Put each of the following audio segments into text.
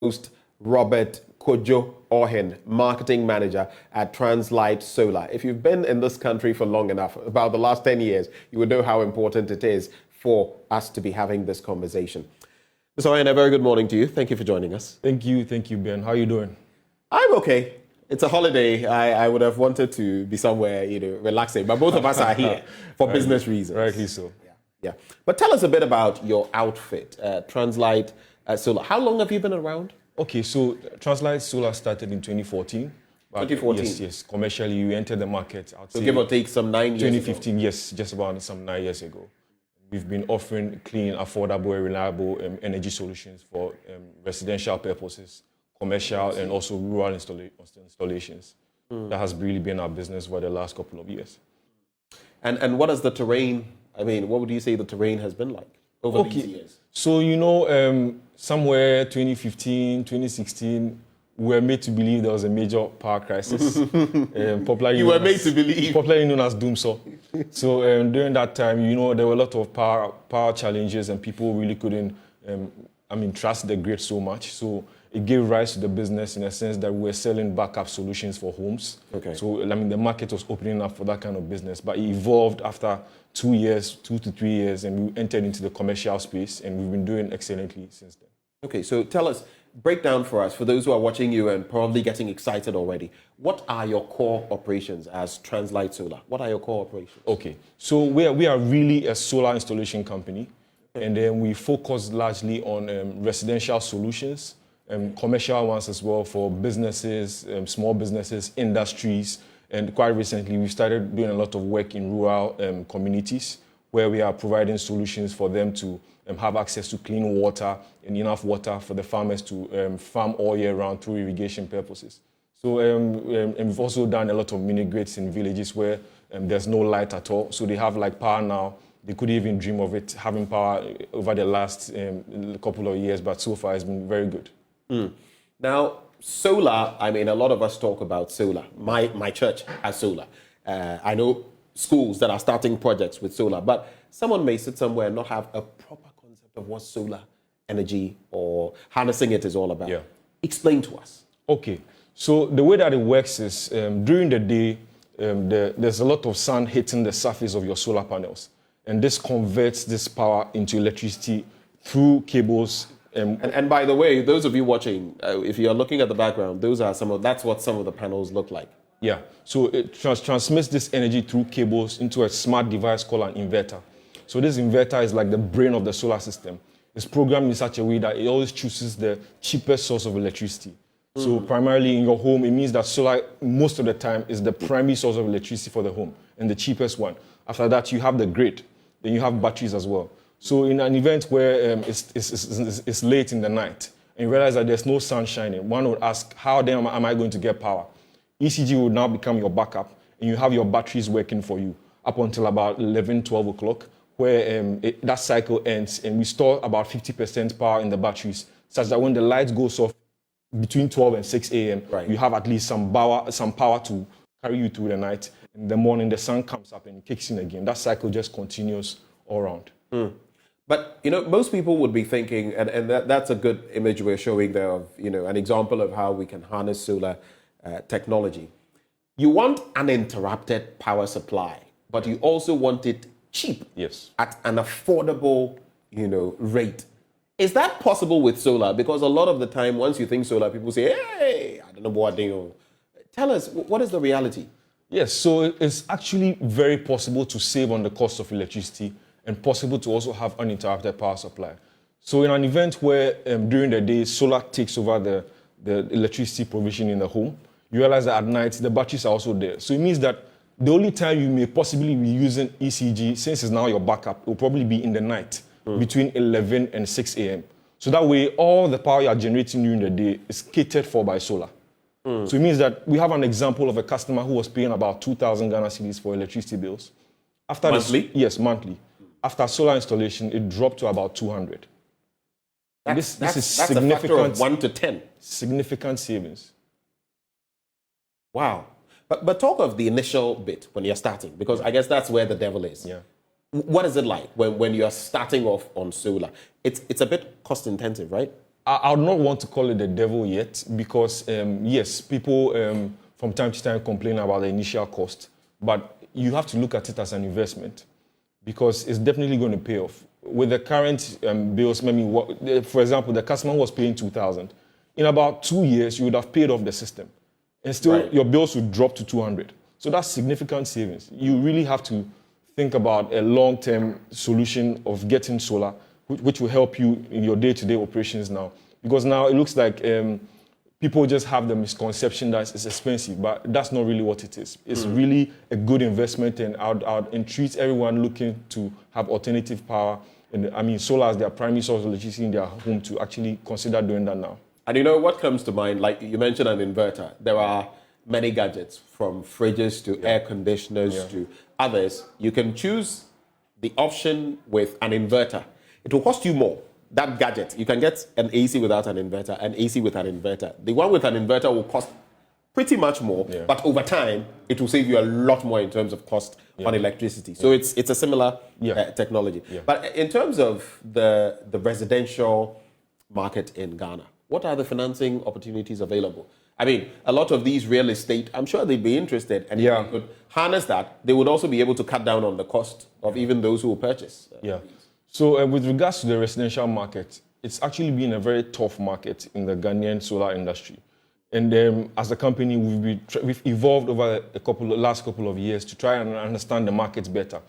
host Robert Kojo Orhin, marketing manager at Translight Solar. If you've been in this country for long enough, about the last 10 years, you would know how important it is for us to be having this conversation. Mr. Orhin, a very good morning to you. Thank you for joining us. Thank you, Ben. How are you doing? I'm okay. It's a holiday. I would have wanted to be somewhere, relaxing, but both of us are here for business reasons. Rightly so. Yeah. But tell us a bit about your outfit, Translight Solar. How long have you been around? Okay, so Translight Solar started in 2014. 2014? Yes. Commercially, we entered the market, I'd say give or take some 9 years 2015, ago. Yes, just about some 9 years ago. We've been offering clean, affordable, and reliable energy solutions for residential purposes, commercial, and also rural installations. That has really been our business for the last couple of years. And what is the terrain? I mean, what would you say the terrain has been like over these years? So, somewhere 2015, 2016, we were made to believe there was a major power crisis. You were made to believe. Popularly known as doomsaw. So during that time, there were a lot of power challenges and people really couldn't, trust the grid so much. So it gave rise to the business in a sense that we were selling backup solutions for homes. Okay. So, the market was opening up for that kind of business, but it evolved after 2 to 3 years, and we entered into the commercial space, and we've been doing excellently since then. Okay, so tell us, break down for us, for those who are watching you and probably getting excited already, what are your core operations as Translight Solar? What are your core operations? Okay, so we are really a solar installation company, and then we focus largely on residential solutions, commercial ones as well for businesses, small businesses, industries, and quite recently we started doing a lot of work in rural communities where we are providing solutions for them to have access to clean water and enough water for the farmers to farm all year round through irrigation purposes. So and we've also done a lot of mini grids in villages where there's no light at all. So they have power now. They couldn't even dream of it having power over the last couple of years, but so far it's been very good. Now, solar, a lot of us talk about solar. My church has solar. I know schools that are starting projects with solar, but someone may sit somewhere and not have a proper concept of what solar energy or harnessing it is all about. Yeah. Explain to us. Okay, so the way that it works is during the day, there's a lot of sun hitting the surface of your solar panels, and this converts this power into electricity through cables. And by the way, those of you watching, if you're looking at the background, that's what some of the panels look like. Yeah, so it transmits this energy through cables into a smart device called an inverter. So this inverter is like the brain of the solar system. It's programmed in such a way that it always chooses the cheapest source of electricity. So primarily in your home, it means that solar most of the time is the primary source of electricity for the home and the cheapest one. After that, you have the grid, then you have batteries as well. So in an event where it's late in the night and you realize that there's no sun shining, one would ask, how then am I going to get power? ECG will now become your backup and you have your batteries working for you up until about 11, 12 o'clock where that cycle ends and we store about 50% power in the batteries such that when the light goes off between 12 and 6 a.m., right, you have at least some power to carry you through the night. In the morning, the sun comes up and it kicks in again. That cycle just continues all around. But, most people would be thinking, and that's a good image we're showing there of, an example of how we can harness solar technology. You want uninterrupted power supply, but you also want it cheap. Yes. At an affordable, rate. Is that possible with solar? Because a lot of the time, once you think solar, people say, hey, I don't know what they do. Tell us, what is the reality? Yes, so it's actually very possible to save on the cost of electricity and possible to also have uninterrupted power supply. So in an event where during the day solar takes over the electricity provision in the home, you realize that at night the batteries are also there. So it means that the only time you may possibly be using ECG, since it's now your backup, will probably be in the night between 11 and 6 a.m. So that way all the power you are generating during the day is catered for by solar. So it means that we have an example of a customer who was paying about 2,000 Ghana cedis for electricity bills. Monthly? Yes, monthly. After solar installation, it dropped to about 200. This is significant. A factor of 1 to 10. Significant savings. Wow. But talk of the initial bit when you're starting, because I guess that's where the devil is. Yeah. What is it like when you're starting off on solar? It's a bit cost intensive, right? I would not want to call it the devil yet because, yes, people from time to time complain about the initial cost, but you have to look at it as an investment because it's definitely going to pay off. With the current bills, maybe, for example, the customer was paying 2,000. In about 2 years, you would have paid off the system, and still your bills would drop to 200. So that's significant savings. You really have to think about a long-term solution of getting solar, which will help you in your day-to-day operations now. Because now it looks like people just have the misconception that it's expensive, but that's not really what it is. It's really a good investment, and I'd entreat everyone looking to have alternative power, and solar as their primary source of electricity in their home to actually consider doing that now. And you know what comes to mind, like you mentioned an inverter. There are many gadgets, from fridges to air conditioners to others. You can choose the option with an inverter. It will cost you more. That gadget, you can get an AC without an inverter, an AC with an inverter. The one with an inverter will cost pretty much more, but over time, it will save you a lot more in terms of cost on electricity. So it's a similar technology. But in terms of the residential market in Ghana, what are the financing opportunities available? I mean, a lot of these real estate, I'm sure they'd be interested, and if they could harness that, they would also be able to cut down on the cost of even those who will purchase. So with regards to the residential market, it's actually been a very tough market in the Ghanaian solar industry. And as a company, we've evolved over the last couple of years to try and understand the markets better.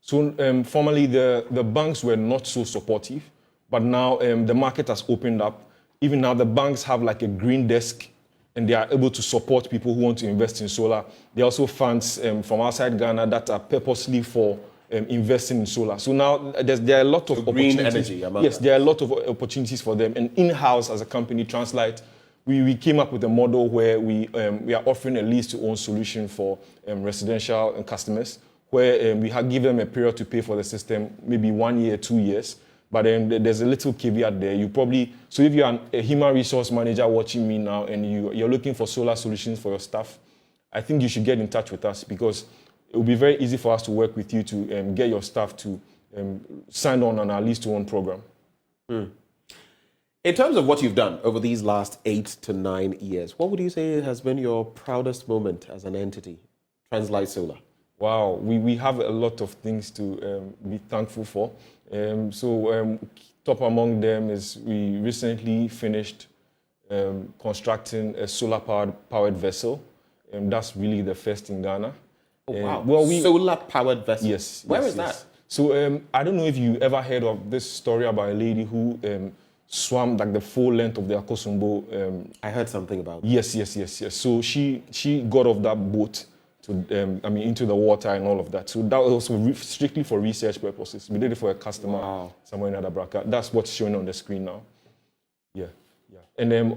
So formerly, the banks were not so supportive, but now the market has opened up. Even now, the banks have like a green desk, and they are able to support people who want to invest in solar. There are also funds from outside Ghana that are purposely for investing in solar. So now there are a lot of green opportunities. energy. Yes, there are a lot of opportunities for them. And in-house as a company, Translight, we came up with a model where we are offering a lease-to-own solution for residential customers, where we give them a period to pay for the system, maybe 1 year, 2 years. But there's a little caveat there. So if you're a human resource manager watching me now and you're looking for solar solutions for your staff, I think you should get in touch with us, because it will be very easy for us to work with you to get your staff to sign on our lease-to-own program. In terms of what you've done over these last 8 to 9 years, what would you say has been your proudest moment as an entity, Translight Solar? Wow, we have a lot of things to be thankful for. Top among them is we recently finished constructing a solar-powered vessel. That's really the first in Ghana. Oh, wow. Solar-powered vessel? Yes. Where is that? So I don't know if you ever heard of this story about a lady who swam like the full length of the Akosombo. I heard something about that. Yes. So she got off that boat to, into the water and all of that. So that was strictly for research purposes. We did it for a customer somewhere in Adabraka. That's what's showing on the screen now. Yeah. And then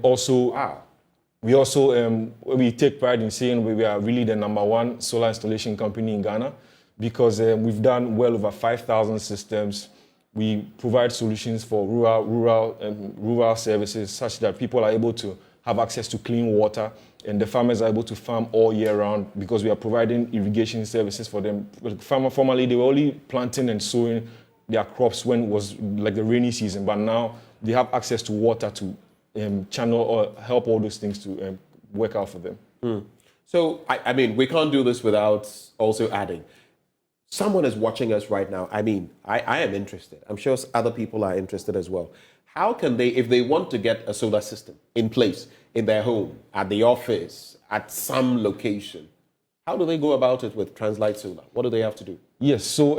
we also we take pride in saying we are really the #1 solar installation company in Ghana, because we've done well over 5,000 systems. We provide solutions for rural services, such that people are able to have access to clean water, and the farmers are able to farm all year round, because we are providing irrigation services for them. Formerly, they were only planting and sowing their crops when it was like the rainy season, but now they have access to water to channel or help all those things to work out for them. So, I mean, we can't do this without also adding, someone is watching us right now. I mean, I am interested. I'm sure other people are interested as well. How can they, if they want to get a solar system in place in their home, at the office, at some location, how do they go about it with Translight Solar? What do they have to do? Yes, so,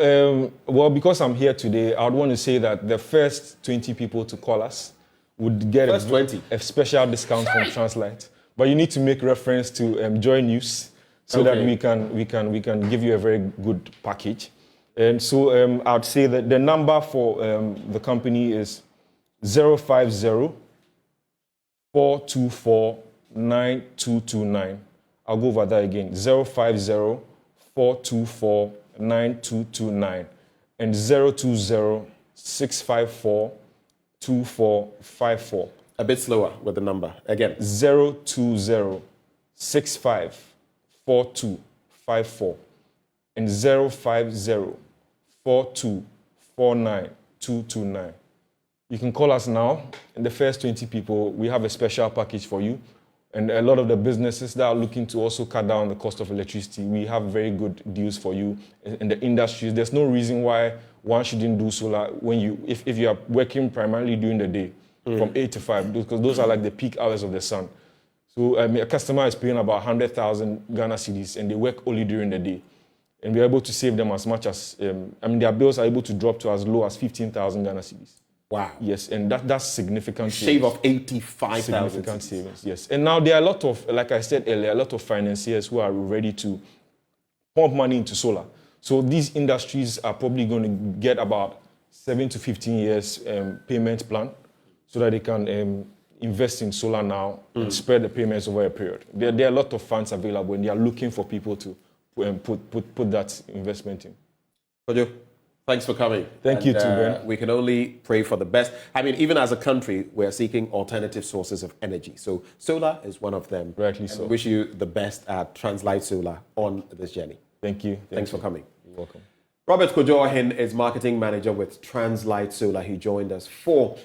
because I'm here today, I would want to say that the first 20 people to call us would get a special discount from Translight. But you need to make reference to Joy News, so that we can give you a very good package. And so I'd say that the number for the company is 050-424-9229. I'll go over that again. 050-424-9229 and 020-654-2454. A bit slower with the number again. 020-654254 and 050-4249-229. You can call us now. And the first 20 people, we have a special package for you. And a lot of the businesses that are looking to also cut down the cost of electricity, we have very good deals for you in the industries. There's no reason why one shouldn't do solar if you are working primarily during the day from 8 to 5, because those are like the peak hours of the sun. So a customer is paying about 100,000 Ghana cedis and they work only during the day. And we're able to save them as much as, their bills are able to drop to as low as 15,000 Ghana cedis. Wow. Yes, and that's significant. Shave of 85,000. Significant savings, yes. And now there are a lot of, like I said earlier, a lot of financiers who are ready to pump money into solar. So these industries are probably going to get about 7 to 15 years payment plan so that they can invest in solar now and spread the payments over a period. There are a lot of funds available and they are looking for people to put that investment in. Kojo, thanks for coming. Thank you too, Ben. We can only pray for the best. I mean, even as a country, we're seeking alternative sources of energy. So solar is one of them. Rightly so. I wish you the best at Translight Solar on this journey. Thank you. Thanks for coming. You're welcome. Robert Kojo Orhin is marketing manager with Translight Solar. He joined us for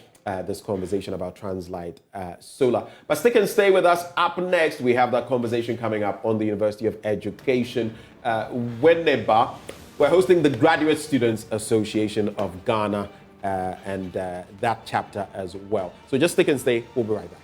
this conversation about Translight Solar. But stick and stay with us. Up next, we have that conversation coming up on the University of Education, Winneba. We're hosting the Graduate Students Association of Ghana and that chapter as well. So just stick and stay. We'll be right back.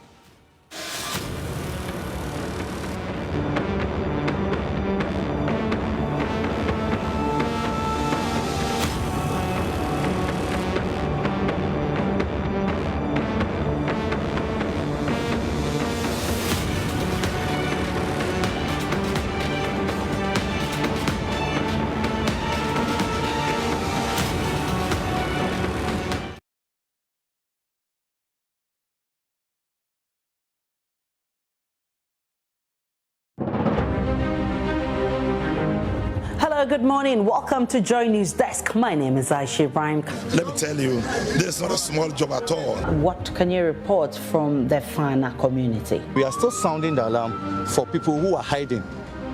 Good morning. Welcome to Joy News Desk. My name is Aisha Ibrahim. Let me tell you, this is not a small job at all. What can you report from the farmer community? We are still sounding the alarm for people who are hiding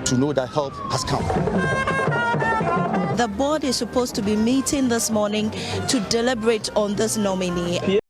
to know that help has come. The board is supposed to be meeting this morning to deliberate on this nominee.